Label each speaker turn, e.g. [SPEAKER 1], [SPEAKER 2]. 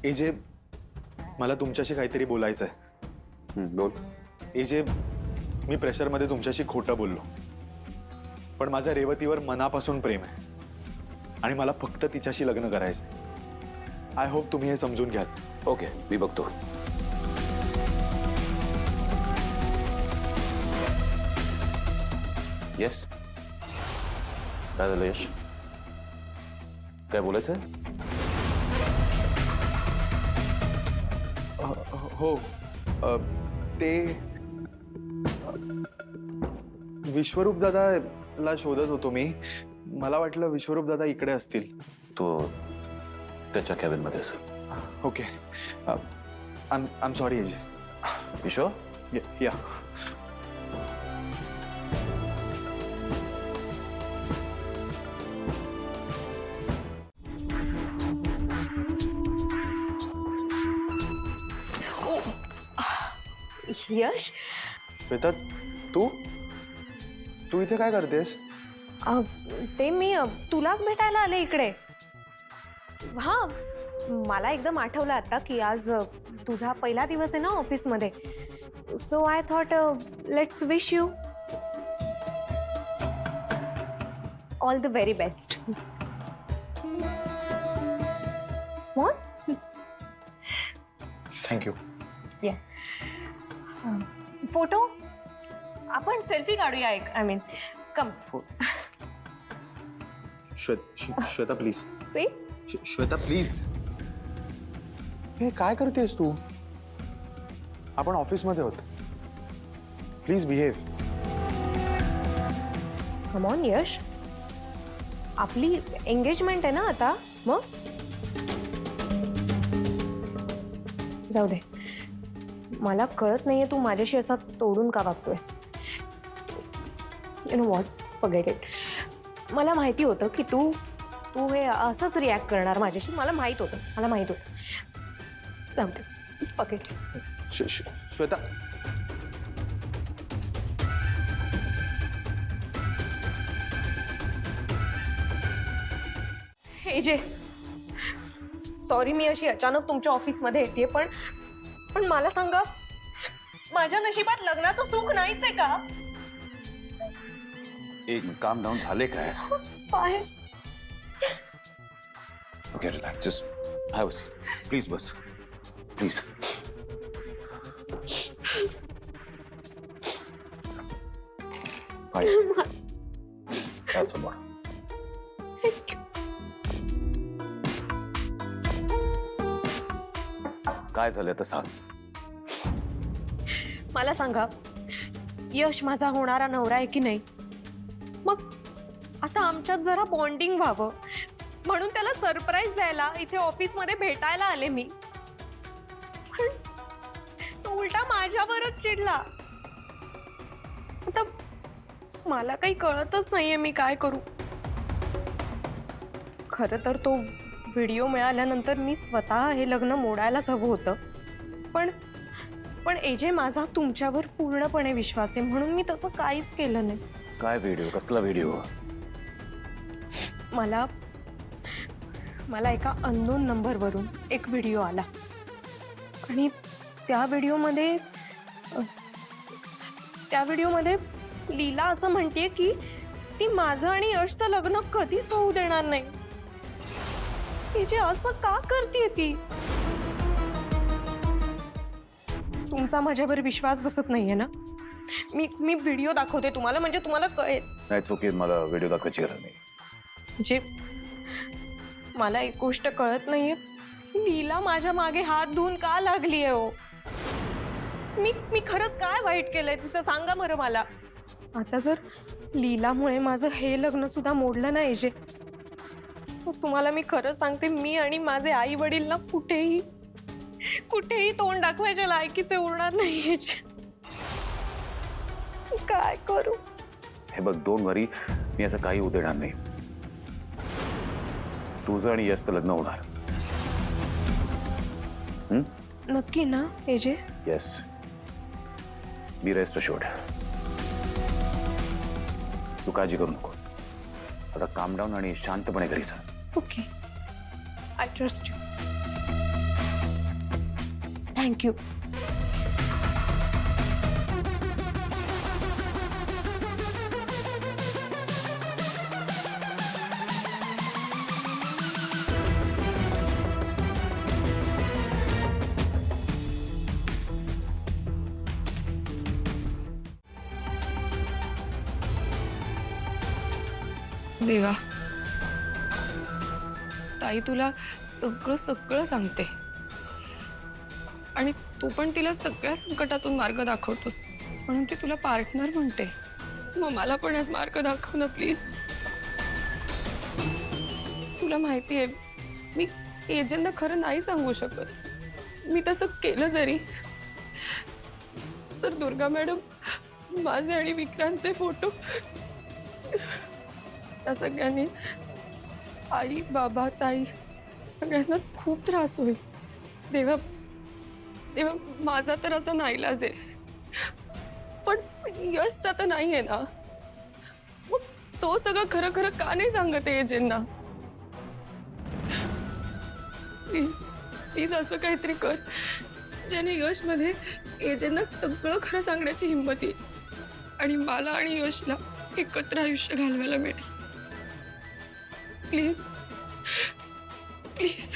[SPEAKER 1] AJ, मला तुमच्याशी काहीतरी बोलायचं आहे.
[SPEAKER 2] बोल.
[SPEAKER 1] एजे, मी प्रेशरमध्ये तुमच्याशी खोटं बोललो, पण माझं रेवतीवर मनापासून प्रेम आहे आणि मला फक्त तिच्याशी लग्न करायचंय. आय होप तुम्ही हे समजून घ्याल.
[SPEAKER 2] ओके, मी बघतो. येस, काय झालं यश? काय बोलायचं?
[SPEAKER 1] हो, ते विश्वरूप दादाला शोधत होतो मी. मला वाटलं विश्वरूप दादा इकडे असतील.
[SPEAKER 2] तो त्याच्या कॅबिन मध्ये असेल.
[SPEAKER 1] Okay, I am sorry AJ.
[SPEAKER 2] विश्व,
[SPEAKER 1] या.
[SPEAKER 3] यश,
[SPEAKER 1] श्वेता, तू तू इथे काय करतेस?
[SPEAKER 3] ते मी तुलाच भेटायला आले इकडे. हा, मला एकदम आठवलं आता की आज तुझा पहिला दिवस आहे ना ऑफिसमध्ये. So I thought let's wish you all the very best. What?
[SPEAKER 1] Thank you.
[SPEAKER 3] या, फोटो आपण सेल्फी काढूया. एक I mean come.
[SPEAKER 1] Shweta please.
[SPEAKER 3] Please.
[SPEAKER 1] Shweta please. हे काय करतेस तू? आपण ऑफिसमध्ये आहोत. Please behave.
[SPEAKER 3] कम ऑन यश, आपली एंगेजमेंट आहे ना आता. मग जाऊ दे, मला कळत नाहीये तू माझ्याशी असा तोडून का वागतोयस. You know what, forget it. मला माहिती होतं की तू हे असंच रिॲक्ट करणार माझ्याशी. मला माहित होतं. जाऊ दे, फॉरगेट.
[SPEAKER 1] श्वेता,
[SPEAKER 3] हे जे सॉरी, मी अशी अचानक तुमच्या ऑफिसमध्ये येते, पण मला सांगा, माझ्या नशिबात लग्नाचं सुख नाहीच आहे का?
[SPEAKER 2] एक काम डाऊन झाले काय?
[SPEAKER 3] पाय.
[SPEAKER 2] Okay, relax, just have a seat. Please bus, please. Have some more. काय झालं तर सांग.
[SPEAKER 3] मला सांगा, यश माझा होणारा नवरा आहे की नाही? मग आता आमच्यात जरा बॉन्डिंग व्हावं म्हणून त्याला सरप्राईज द्यायला इथे ऑफिसमध्ये भेटायला आले मी. पण तो उलटा माझ्यावरच चिडला. आता मला काही कळतच नाहीये मी काय करू. खरं तर तो व्हिडिओ मिळाल्यानंतर मी स्वतः हे लग्न मोडायलाच हवं होतं. पण एजे, माझा तुमच्यावर पूर्णपणे विश्वास आहे म्हणून मी तसं काहीच केलं नाही.
[SPEAKER 2] काय व्हिडिओ? कसला व्हिडिओ?
[SPEAKER 3] मला एका अननोन नंबरवरून एक व्हिडिओ आला आणि त्या व्हिडिओमध्ये लीला असं म्हणते की ती माझं आणि यशचं लग्न कधीच होऊ देणार नाही. जे असं का करते ती? तुमचा माझ्यावर विश्वास बसत नाहीये ना? मी व्हिडिओ दाखवते तुम्हाला, म्हणजे तुम्हाला कळेल.
[SPEAKER 2] नाही, चुकी, मला व्हिडिओ दाखवायची गरज नाही.
[SPEAKER 3] जे मला एक गोष्ट कळत नाहीये, लीला माझ्या मागे हात धुवून का लागलीये हो? मी खरंच काय वाईट केलंय तिचं, सांगा बरं मला. आता जर लीलामुळे माझं हे लग्न सुद्धा मोडलं नाही जे, तर तुम्हाला मी खरं सांगते, मी आणि माझे आई वडील ना कुठेही तोंड दाखवायच्या लायकीचे उरणार नाहीये. काय करू?
[SPEAKER 2] हे बघ, डोंट वरी, मी असं काही होऊ देणार नाही. तुझं आणि यशचं लग्न होणार.
[SPEAKER 3] नक्की ना एजे?
[SPEAKER 2] येस, बी रेस्ट अश्योर्ड. तू काळजी करू नको. आता काम डाऊन आणि शांतपणे घरी जा.
[SPEAKER 3] Okay, I trust you. Thank you.
[SPEAKER 4] देवा, ताई तुला सगळं सगळं सांगते आणि तू पण तिला सगळ्या संकटातून मार्ग दाखवतोस म्हणून ती तुला पार्टनर म्हणते. मग मला पण आज मार्ग दाखव ना प्लीज. तुला माहिती आहे मी एजंटना खरं नाही सांगू शकत. मी तसं केलं जरी तर दुर्गा मॅडम माझे आणि विक्रांतचे फोटो त्या सगळ्यांनी आई बाबा ताई सगळ्यांनाच खूप त्रास होईल. देवा देवा, माझा तर असा नाईलाज आहे पण यशचा तर नाही आहे ना. मग तो सगळं खरं खरं का नाही सांगत आहे एजंटना. प्लीज प्लीज असं काहीतरी कर ज्याने यशमध्ये एजंटना सगळं खरं सांगण्याची हिंमत येईल आणि मला आणि यशला एकत्र आयुष्य घालवायला मिळेल. Please please.